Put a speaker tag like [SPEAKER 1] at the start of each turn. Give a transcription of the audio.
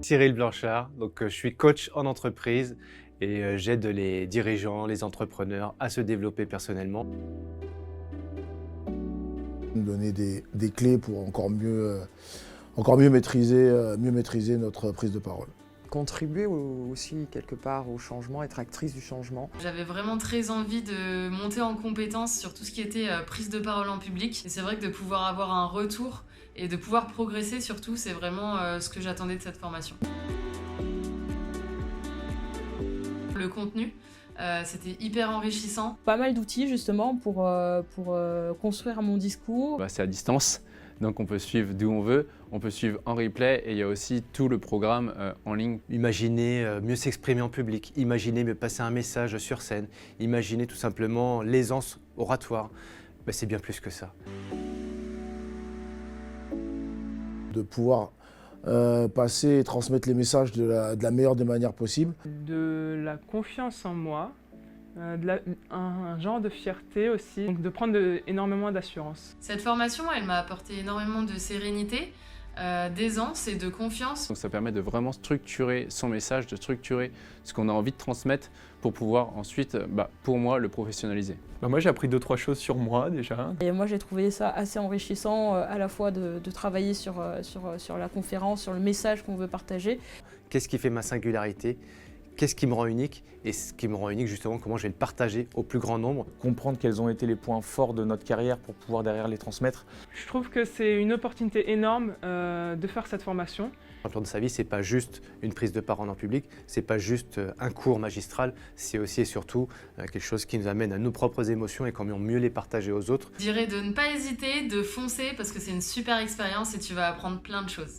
[SPEAKER 1] Cyril Blanchard, donc je suis coach en entreprise et j'aide les dirigeants, les entrepreneurs à se développer personnellement.
[SPEAKER 2] Nous donner des clés pour encore mieux maîtriser notre prise de parole.
[SPEAKER 3] Contribuer aussi quelque part au changement, être actrice du changement.
[SPEAKER 4] J'avais vraiment très envie de monter en compétence sur tout ce qui était prise de parole en public. Et c'est vrai que de pouvoir avoir un retour et de pouvoir progresser surtout, c'est vraiment ce que j'attendais de cette formation. Le contenu, c'était hyper enrichissant.
[SPEAKER 5] Pas mal d'outils justement pour construire mon discours.
[SPEAKER 6] C'est à distance, donc on peut suivre d'où on veut, on peut suivre en replay et il y a aussi tout le programme en ligne.
[SPEAKER 1] Imaginer mieux s'exprimer en public, imaginer mieux passer un message sur scène, imaginer tout simplement l'aisance oratoire. C'est bien plus que ça.
[SPEAKER 2] De pouvoir passer et transmettre les messages de la meilleure des manières possibles.
[SPEAKER 7] De la confiance en moi, un genre de fierté aussi, donc de prendre énormément d'assurance.
[SPEAKER 4] Cette formation, elle m'a apporté énormément de sérénité, d'aisance et de confiance.
[SPEAKER 6] Donc ça permet de vraiment structurer son message, de structurer ce qu'on a envie de transmettre pour pouvoir ensuite, pour moi, le professionnaliser.
[SPEAKER 8] Moi j'ai appris 2-3 choses sur moi déjà.
[SPEAKER 5] Et moi j'ai trouvé ça assez enrichissant à la fois de travailler sur la conférence, sur le message qu'on veut partager.
[SPEAKER 1] Qu'est-ce qui fait ma singularité ? Qu'est-ce qui me rend unique? Et ce qui me rend unique, justement, comment je vais le partager au plus grand nombre.
[SPEAKER 8] Comprendre quels ont été les points forts de notre carrière pour pouvoir derrière les transmettre.
[SPEAKER 7] Je trouve que c'est une opportunité énorme de faire cette formation.
[SPEAKER 1] Un plan de sa vie, c'est pas juste une prise de parole en public, c'est pas juste un cours magistral, c'est aussi et surtout quelque chose qui nous amène à nos propres émotions et comment mieux les partager aux autres.
[SPEAKER 4] Je dirais de ne pas hésiter, de foncer parce que c'est une super expérience et tu vas apprendre plein de choses.